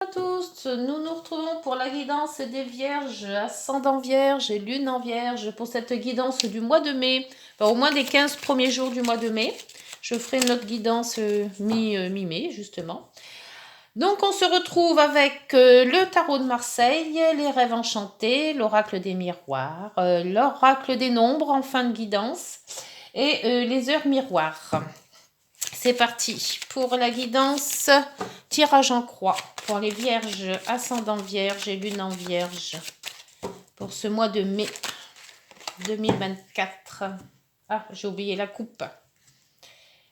À tous, nous nous retrouvons pour la guidance des vierges, ascendant vierge et lune en vierge, pour cette guidance du mois de mai, enfin, au moins des 15 premiers jours du mois de mai. Je ferai notre guidance mi-mai, justement. Donc on se retrouve avec le tarot de Marseille, les rêves enchantés, l'oracle des miroirs, l'oracle des nombres en fin de guidance et les heures miroirs. C'est parti pour la guidance, tirage en croix pour les vierges, ascendant vierge et lune en vierge pour ce mois de mai 2024. Ah, j'ai oublié la coupe.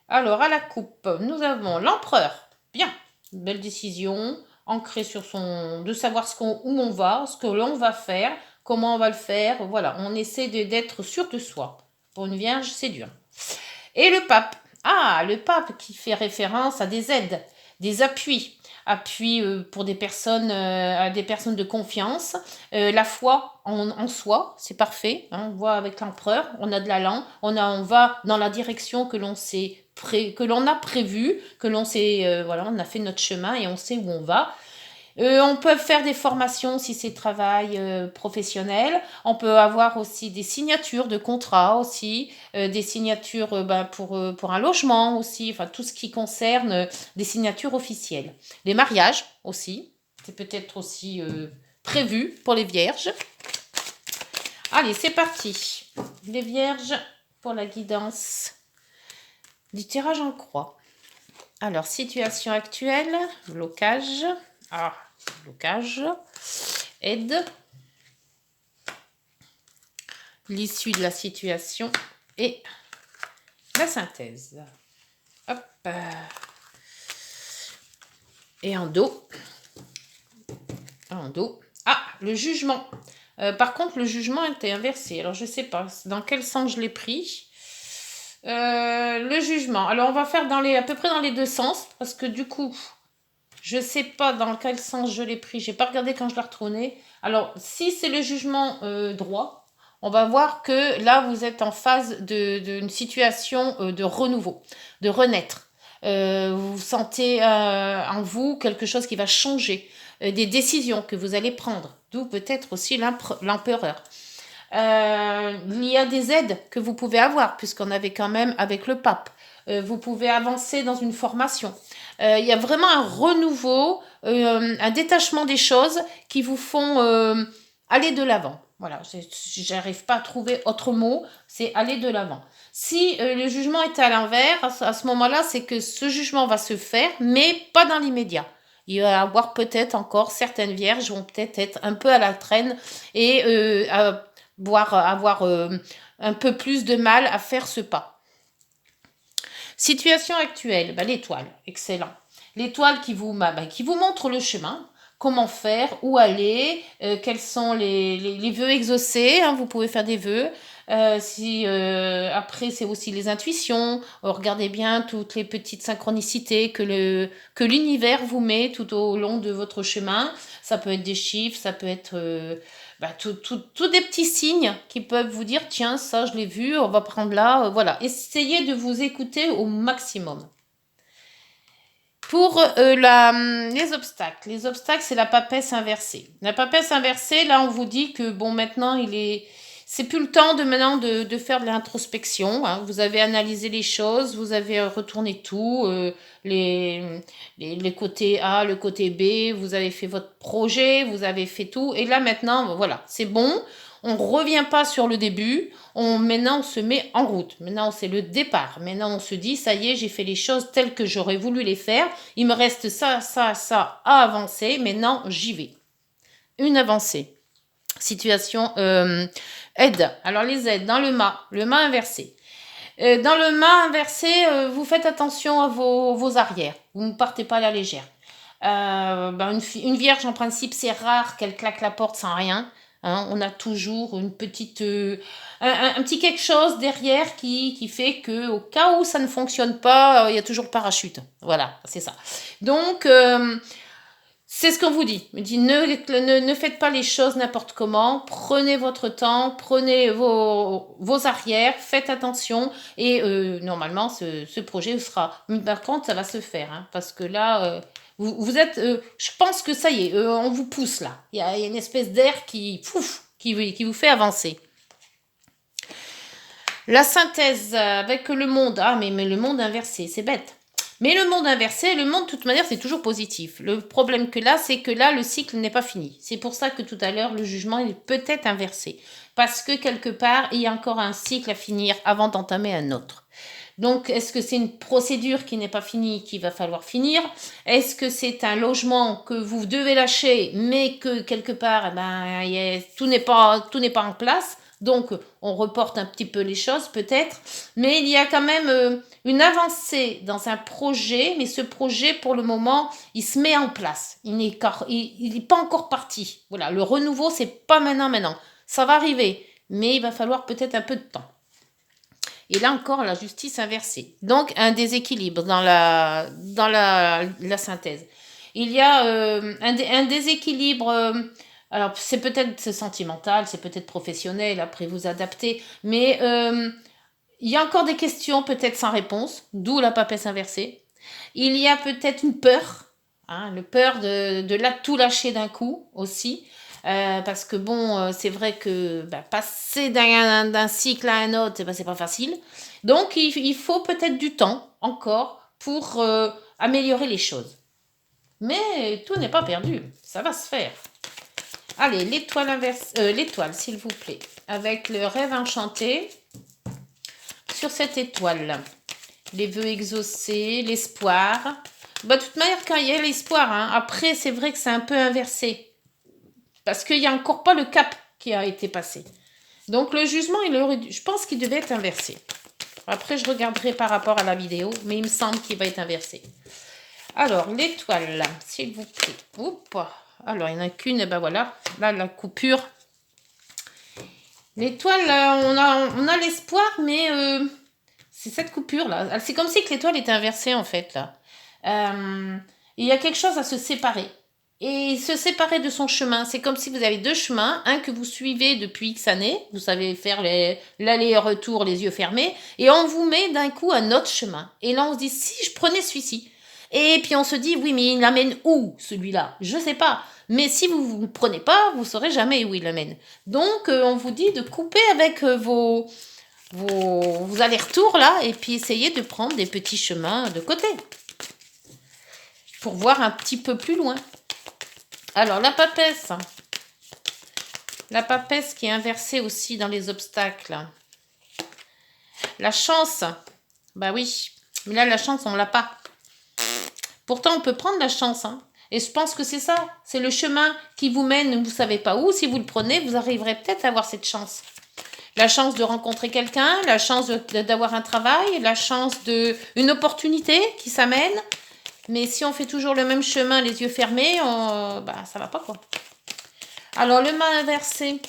Alors, à la coupe, nous avons l'empereur. Bien, une belle décision, ancrée sur de savoir où on va, ce que l'on va faire, comment on va le faire. Voilà, on essaie d'être sûr de soi. Pour une vierge, c'est dur. Et le pape. Ah, le pape qui fait référence à des aides, des appuis. Appuis pour des personnes, à des personnes de confiance. La foi en soi, c'est parfait. Hein, on voit avec l'empereur, on a de l'allant, on va dans la direction que l'on a prévu, que l'on sait, voilà, on a fait notre chemin et on sait où on va. On peut faire des formations si c'est travail professionnel. On peut avoir aussi des signatures de contrats aussi, des signatures pour un logement aussi, enfin tout ce qui concerne des signatures officielles. Les mariages aussi, c'est peut-être aussi prévu pour les vierges. Allez, c'est parti. Les vierges pour la guidance du tirage en croix. Alors, situation actuelle, blocage. Ah, blocage, aide, l'issue de la situation et la synthèse. Hop. Et en dos. En dos. Ah, le jugement. Par contre, le jugement était inversé. Alors, je ne sais pas dans quel sens je l'ai pris. Le jugement. Alors, on va faire à peu près dans les deux sens. Parce que du coup, je ne sais pas dans quel sens je l'ai pris. Je n'ai pas regardé quand je l'ai retourné. Alors, si c'est le jugement droit, on va voir que là, vous êtes en phase d'une situation de renouveau, de renaître. Vous sentez en vous quelque chose qui va changer, des décisions que vous allez prendre, d'où peut-être aussi l'empereur. Il y a des aides que vous pouvez avoir, puisqu'on avait quand même avec le pape. Vous pouvez avancer dans une formation. Il y a vraiment un renouveau, un détachement des choses qui vous font aller de l'avant. Voilà, j'arrive pas à trouver autre mot, c'est aller de l'avant. Si le jugement était à l'envers, à ce moment-là, c'est que ce jugement va se faire, mais pas dans l'immédiat. Il va y avoir peut-être encore certaines vierges vont peut-être être un peu à la traîne et avoir un peu plus de mal à faire ce pas. Situation actuelle, l'étoile, excellent. L'étoile qui vous montre le chemin, comment faire, où aller, quels sont les vœux exaucés, hein, vous pouvez faire des vœux. Après, c'est aussi les intuitions. Regardez bien toutes les petites synchronicités que l'univers vous met tout au long de votre chemin. Ça peut être des chiffres, ça peut être tout des petits signes qui peuvent vous dire tiens, ça je l'ai vu, on va prendre là. Voilà, essayez de vous écouter au maximum. Pour les obstacles, c'est la papesse inversée. La papesse inversée, là, on vous dit que bon, maintenant, c'est plus le temps de faire de l'introspection. Hein. Vous avez analysé les choses, vous avez retourné tout, les côtés A, le côté B, vous avez fait votre projet, vous avez fait tout. Et là, maintenant, voilà, c'est bon. On ne revient pas sur le début. Maintenant, on se met en route. Maintenant, c'est le départ. Maintenant, on se dit, ça y est, j'ai fait les choses telles que j'aurais voulu les faire. Il me reste ça, ça, ça à avancer. Maintenant, j'y vais. Une avancée. Situation aide. Alors, les aides dans le mât inversé. Dans le mât inversé, vous faites attention à vos arrières. Vous ne partez pas à la légère. Une vierge, en principe, c'est rare qu'elle claque la porte sans rien. Hein, on a toujours une petite, un petit quelque chose derrière qui fait que au cas où ça ne fonctionne pas, il y a toujours le parachute. Voilà, c'est ça. Donc, c'est ce qu'on vous dit. On dit ne faites pas les choses n'importe comment. Prenez votre temps, prenez vos arrières, faites attention. Et normalement, ce projet sera... Par contre, ça va se faire. Hein, parce que là, Vous êtes, je pense que ça y est, on vous pousse là. Il y a une espèce d'air qui vous fait avancer. La synthèse avec le monde. Ah, mais le monde inversé, c'est bête. Mais le monde inversé, le monde, de toute manière, c'est toujours positif. Le problème que là, c'est que là, le cycle n'est pas fini. C'est pour ça que tout à l'heure, le jugement, il est peut-être inversé. Parce que quelque part, il y a encore un cycle à finir avant d'entamer un autre. Donc, est-ce que c'est une procédure qui n'est pas finie, qu'il va falloir finir? Est-ce que c'est un logement que vous devez lâcher, mais que quelque part, tout n'est pas en place? Donc, on reporte un petit peu les choses peut-être, mais il y a quand même une avancée dans un projet, mais ce projet, pour le moment, il se met en place. Il n'est pas encore parti. Voilà, le renouveau, c'est pas maintenant. Ça va arriver, mais il va falloir peut-être un peu de temps. Et là encore, la justice inversée. Donc, un déséquilibre dans la synthèse. Il y a un déséquilibre. Alors, c'est peut-être sentimental, c'est peut-être professionnel, après vous adaptez. Mais il y a encore des questions peut-être sans réponse, d'où la papesse inversée. Il y a peut-être une peur, le peur de tout lâcher d'un coup aussi. Parce que bon, c'est vrai que passer d'un cycle à un autre, c'est pas facile. Donc, il faut peut-être du temps encore pour améliorer les choses. Mais tout n'est pas perdu, ça va se faire. Allez, l'étoile inverse, l'étoile, s'il vous plaît, avec le rêve enchanté sur cette étoile. Les vœux exaucés, l'espoir. De toute manière, quand il y a l'espoir, après, c'est vrai que c'est un peu inversé. Parce qu'il n'y a encore pas le cap qui a été passé. Donc, le jugement, je pense qu'il devait être inversé. Après, je regarderai par rapport à la vidéo, mais il me semble qu'il va être inversé. Alors, l'étoile, s'il vous plaît. Oups. Alors, il n'y en a qu'une, et ben voilà. Là, la coupure. L'étoile, on a l'espoir, mais c'est cette coupure-là. C'est comme si que l'étoile était inversée, en fait, là. Il y a quelque chose à se séparer. Et se séparer de son chemin, c'est comme si vous avez deux chemins, un que vous suivez depuis X années, vous savez faire l'aller-retour les yeux fermés, et on vous met d'un coup un autre chemin. Et là, on se dit, si je prenais celui-ci. Et puis on se dit, oui, mais il l'amène où, celui-là? Je sais pas. Mais si vous ne le prenez pas, vous saurez jamais où il l'amène. Donc, on vous dit de couper avec vos allers-retours, là, et puis essayer de prendre des petits chemins de côté. Pour voir un petit peu plus loin. Alors, la papesse. La papesse qui est inversée aussi dans les obstacles. La chance. Bah oui. Mais là, la chance, on ne l'a pas. Pourtant, on peut prendre la chance. Et je pense que c'est ça. C'est le chemin qui vous mène, vous ne savez pas où. Si vous le prenez, vous arriverez peut-être à avoir cette chance. La chance de rencontrer quelqu'un, la chance d'avoir un travail, la chance une opportunité qui s'amène. Mais si on fait toujours le même chemin, les yeux fermés, ça va pas, quoi. Alors, le mât inversé.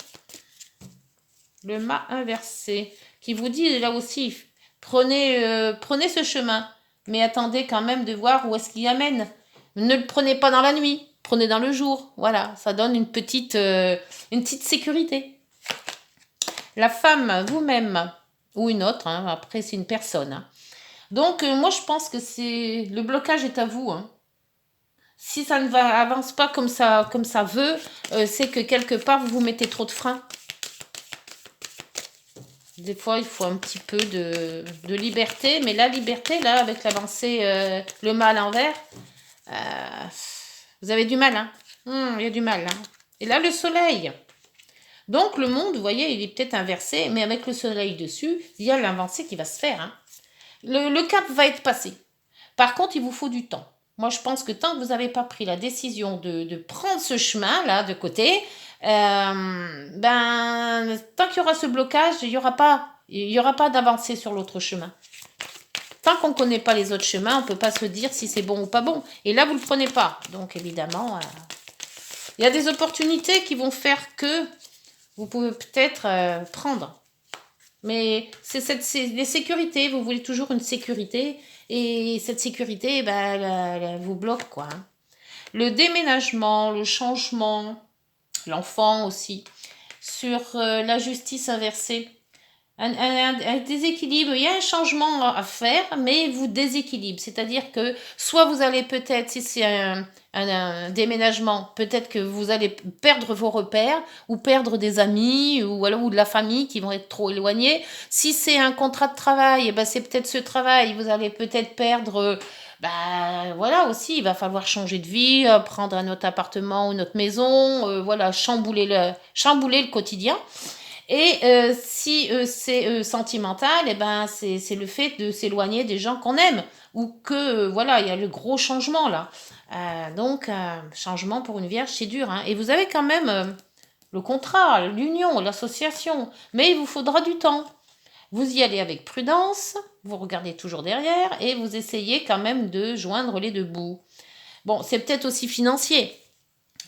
Le mât inversé. Qui vous dit, là aussi, prenez ce chemin. Mais attendez quand même de voir où est-ce qu'il amène. Ne le prenez pas dans la nuit. Prenez dans le jour. Voilà, ça donne une petite sécurité. La femme, vous-même, ou une autre, après c'est une personne. Donc, moi, je pense que le blocage est à vous. Si ça ne avance pas comme ça veut, c'est que quelque part, vous mettez trop de freins. Des fois, il faut un petit peu de liberté. Mais la liberté, là, avec l'avancée, le mât à l'envers, vous avez du mal. Il y a du mal. Et là, le soleil. Donc, le monde, vous voyez, il est peut-être inversé. Mais avec le soleil dessus, il y a l'avancée qui va se faire. Le cap va être passé. Par contre, il vous faut du temps. Moi, je pense que tant que vous n'avez pas pris la décision de prendre ce chemin-là de côté, tant qu'il y aura ce blocage, il n'y aura pas d'avancée sur l'autre chemin. Tant qu'on ne connaît pas les autres chemins, on ne peut pas se dire si c'est bon ou pas bon. Et là, vous ne le prenez pas. Donc, évidemment, il y a des opportunités qui vont faire que vous pouvez peut-être prendre. Mais c'est les sécurités, vous voulez toujours une sécurité et cette sécurité, elle vous bloque, quoi. Le déménagement, le changement, l'enfant aussi, sur la justice inversée. un déséquilibre, il y a un changement à faire, mais vous déséquilibre. C'est-à-dire que soit vous allez peut-être, si c'est un déménagement, peut-être que vous allez perdre vos repères ou perdre des amis ou de la famille qui vont être trop éloignés. Si c'est un contrat de travail, eh ben c'est peut-être ce travail, vous allez peut-être perdre. Bah voilà aussi, il va falloir changer de vie, prendre un autre appartement ou une autre maison, voilà, chambouler le quotidien. Et si c'est sentimental, eh ben, c'est le fait de s'éloigner des gens qu'on aime. Ou que, voilà, il y a le gros changement là. Donc, changement pour une vierge, c'est dur. Hein. Et vous avez quand même le contrat, l'union, l'association. Mais il vous faudra du temps. Vous y allez avec prudence, vous regardez toujours derrière et vous essayez quand même de joindre les deux bouts. Bon, c'est peut-être aussi financier.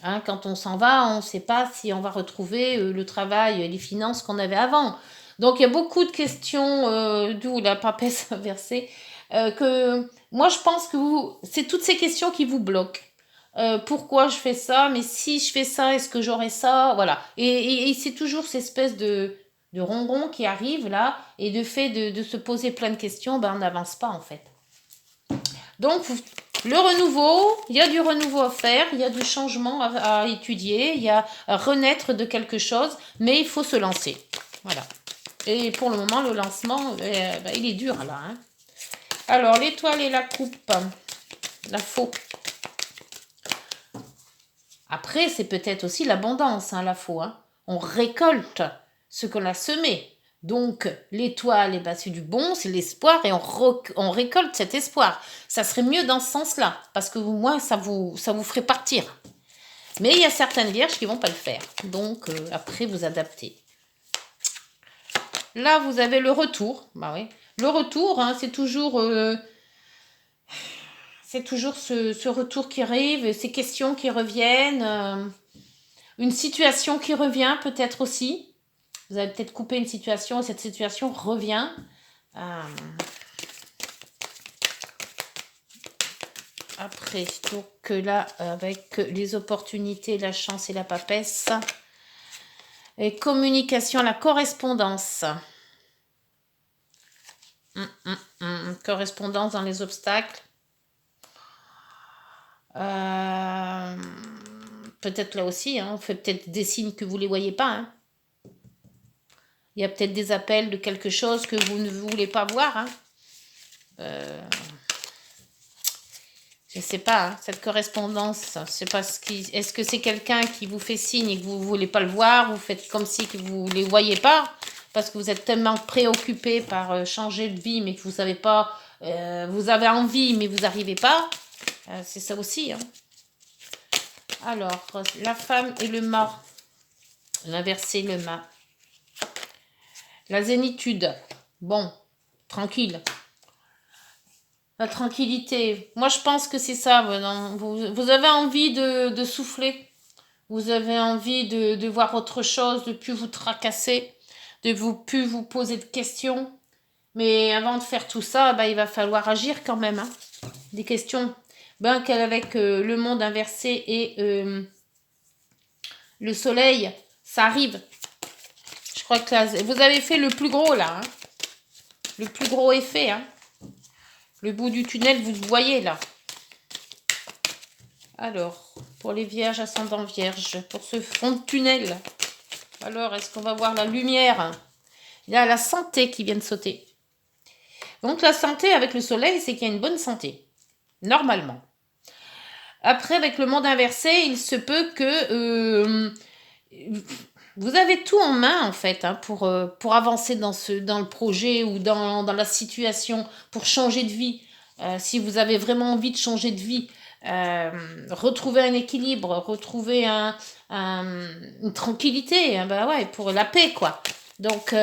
Hein, quand on s'en va, on ne sait pas si on va retrouver le travail et les finances qu'on avait avant. Donc il y a beaucoup de questions, d'où la papesse inversée, que moi je pense que c'est toutes ces questions qui vous bloquent. Pourquoi je fais ça? Mais si je fais ça, est-ce que j'aurai ça? Voilà. Et c'est toujours cette espèce de ronron qui arrive là, et de fait de se poser plein de questions, ben, on n'avance pas en fait. Donc, le renouveau, il y a du renouveau à faire, il y a du changement à étudier, il y a à renaître de quelque chose, mais il faut se lancer. Voilà. Et pour le moment, le lancement, il est dur là. Hein. Alors, l'étoile et la coupe, la faux. Après, c'est peut-être aussi l'abondance, hein, la faux. Hein. On récolte ce qu'on a semé. Donc, l'étoile, eh ben, c'est du bon, c'est l'espoir, et on récolte cet espoir. Ça serait mieux dans ce sens-là, parce que au moins, ça vous ferait partir. Mais il y a certaines vierges qui ne vont pas le faire. Donc, après, vous adaptez. Là, vous avez le retour. Bah oui. Le retour, hein, c'est toujours ce retour qui arrive, ces questions qui reviennent, une situation qui revient peut-être aussi. Vous avez peut-être coupé une situation et cette situation revient. Après, donc là, avec les opportunités, la chance et la papesse. Et communication, la correspondance. Correspondance dans les obstacles. Peut-être là aussi, hein, on fait peut-être des signes que vous ne les voyez pas. Hein. Il y a peut-être des appels de quelque chose que vous ne voulez pas voir. Hein. Je ne sais pas, hein, cette correspondance, je sais pas est-ce que c'est quelqu'un qui vous fait signe et que vous ne voulez pas le voir, vous faites comme si que vous ne les voyez pas, parce que vous êtes tellement préoccupé par changer de vie, mais que vous ne savez pas, vous avez envie, mais vous n'arrivez pas. C'est ça aussi. Hein. Alors, la femme et le mât. L'inversé, le mât. La zénitude. Bon, tranquille. La tranquillité. Moi, je pense que c'est ça. Vous avez envie de souffler. Vous avez envie de voir autre chose, de plus vous tracasser, de plus vous poser de questions. Mais avant de faire tout ça, il va falloir agir quand même. Hein. Des questions. Qu'avec le monde inversé et le soleil, ça arrive. Je crois que là, vous avez fait le plus gros là. Hein. Le plus gros effet. Hein. Le bout du tunnel, vous le voyez là. Alors, pour les vierges, ascendant vierge, pour ce fond de tunnel, alors, est-ce qu'on va voir la lumière? Il y a la santé qui vient de sauter. Donc, la santé avec le soleil, c'est qu'il y a une bonne santé. Normalement. Après, avec le monde inversé, il se peut que vous avez tout en main, en fait, hein, pour avancer dans le projet ou dans la situation, pour changer de vie. Si vous avez vraiment envie de changer de vie, retrouver un équilibre, retrouver une tranquillité, hein, ouais, pour la paix, quoi. Donc,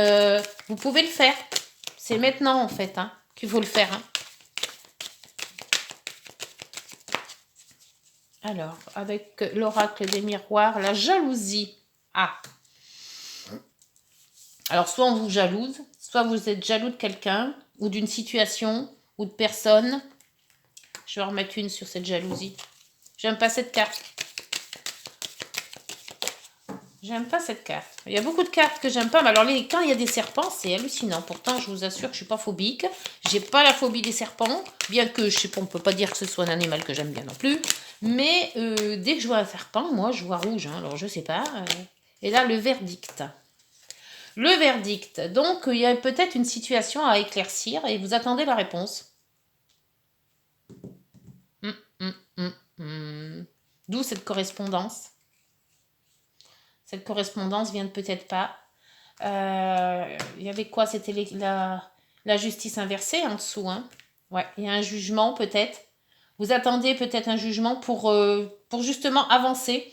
vous pouvez le faire. C'est maintenant, en fait, hein, qu'il faut le faire. Hein. Alors, avec l'oracle des miroirs, la jalousie. Ah. Alors, soit on vous jalouse, soit vous êtes jaloux de quelqu'un, ou d'une situation, ou de personne. Je vais en remettre une sur cette jalousie. J'aime pas cette carte. J'aime pas cette carte. Il y a beaucoup de cartes que j'aime pas, mais alors quand il y a des serpents, c'est hallucinant. Pourtant, je vous assure que je suis pas phobique. J'ai pas la phobie des serpents, bien que je sais pas, on peut pas dire que ce soit un animal que j'aime bien non plus. Mais dès que je vois un serpent, moi, je vois rouge. Hein, alors je sais pas. Et là, le verdict. Le verdict. Donc, il y a peut-être une situation à éclaircir et vous attendez la réponse. D'où cette correspondance. Cette correspondance vient de peut-être pas. Il y avait quoi? C'était la justice inversée en dessous. Hein. Ouais, il y a un jugement peut-être. Vous attendez peut-être un jugement pour justement avancer.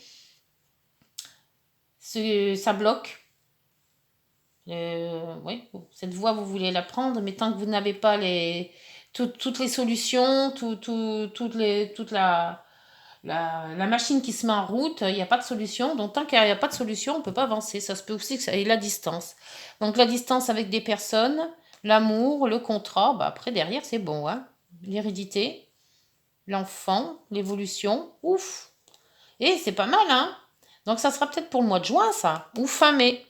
Ça bloque. Oui, cette voie, vous voulez la prendre, mais tant que vous n'avez pas toutes les solutions, toute la machine qui se met en route, il n'y a pas de solution. Donc, tant qu'il n'y a pas de solution, on ne peut pas avancer. Ça se peut aussi que ça ait la distance. Donc, la distance avec des personnes, l'amour, le contrat, bah, après, derrière, c'est bon. Hein. L'hérédité, l'enfant, l'évolution, ouf. Et c'est pas mal, hein. Donc, ça sera peut-être pour le mois de juin, ça, ou fin mai.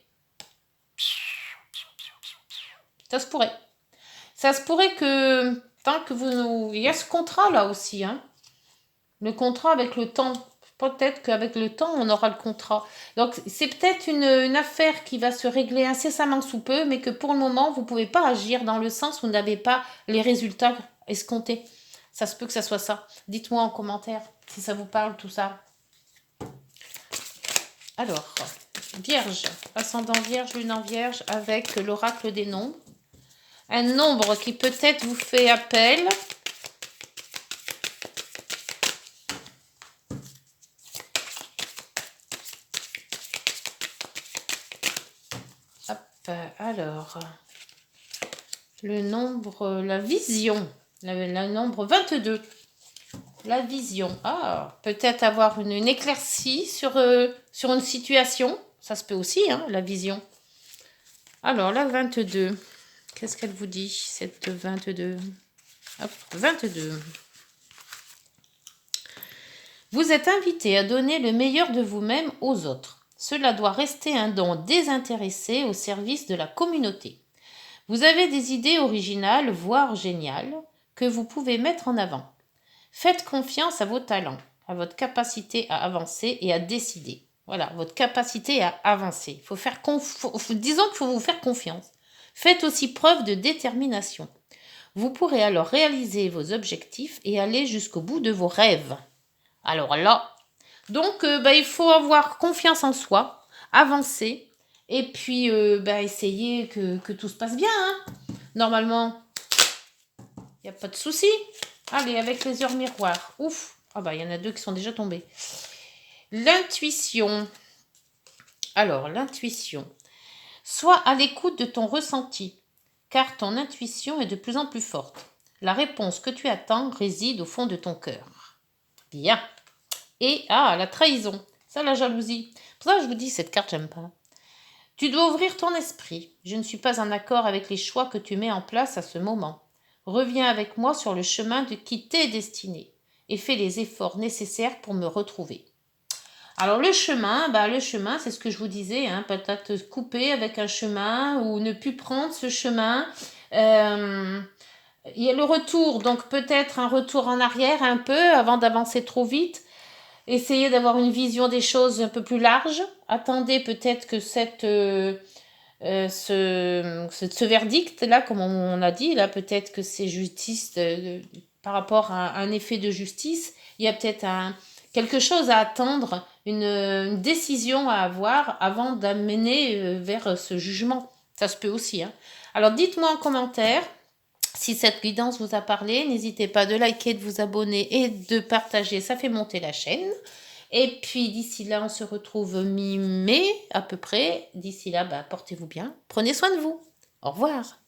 Ça se pourrait. Ça se pourrait que, tant que vous... Il y a ce contrat-là aussi, hein. Le contrat avec le temps. Peut-être qu'avec le temps, on aura le contrat. Donc, c'est peut-être une affaire qui va se régler incessamment sous peu, mais que pour le moment, vous ne pouvez pas agir dans le sens où vous n'avez pas les résultats escomptés. Ça se peut que ça soit ça. Dites-moi en commentaire si ça vous parle, tout ça. Alors, Vierge, ascendant Vierge, lune en Vierge, avec l'oracle des nombres. Un nombre qui peut-être vous fait appel. Alors, le nombre, la vision, le nombre 22. La vision. Ah, peut-être avoir une éclaircie sur une situation. Ça se peut aussi, hein, la vision. Alors, la 22. Qu'est-ce qu'elle vous dit, cette 22? Hop, 22. Vous êtes invité à donner le meilleur de vous-même aux autres. Cela doit rester un don désintéressé au service de la communauté. Vous avez des idées originales, voire géniales, que vous pouvez mettre en avant. Faites confiance à vos talents, à votre capacité à avancer et à décider. Voilà, votre capacité à avancer. Disons qu'il faut vous faire confiance. Faites aussi preuve de détermination. Vous pourrez alors réaliser vos objectifs et aller jusqu'au bout de vos rêves. Alors là, donc il faut avoir confiance en soi, avancer, et puis essayer que tout se passe bien. Hein. Normalement, il n'y a pas de souci. Allez, avec les heures miroirs. Ouf. Ah il y en a 2 qui sont déjà tombés. L'intuition. Alors, l'intuition. Sois à l'écoute de ton ressenti, car ton intuition est de plus en plus forte. La réponse que tu attends réside au fond de ton cœur. Bien. Et, la trahison. Ça, la jalousie. Pour ça, je vous dis, cette carte, j'aime pas. Tu dois ouvrir ton esprit. Je ne suis pas en accord avec les choix que tu mets en place à ce moment. Reviens avec moi sur le chemin qui t'est destiné et fais les efforts nécessaires pour me retrouver. Alors le chemin, c'est ce que je vous disais, hein, peut-être couper avec un chemin ou ne plus prendre ce chemin. Il y a le retour, donc peut-être un retour en arrière un peu avant d'avancer trop vite. Essayez d'avoir une vision des choses un peu plus large. Attendez peut-être que ce verdict-là, comme on a dit, là peut-être que c'est justice par rapport à un effet de justice. Il y a peut-être quelque chose à attendre, une décision à avoir avant d'amener vers ce jugement. Ça se peut aussi. Hein. Alors dites-moi en commentaire si cette guidance vous a parlé. N'hésitez pas de liker, de vous abonner et de partager. Ça fait monter la chaîne. Et puis d'ici là, on se retrouve mi-mai à peu près. D'ici là, portez-vous bien. Prenez soin de vous. Au revoir.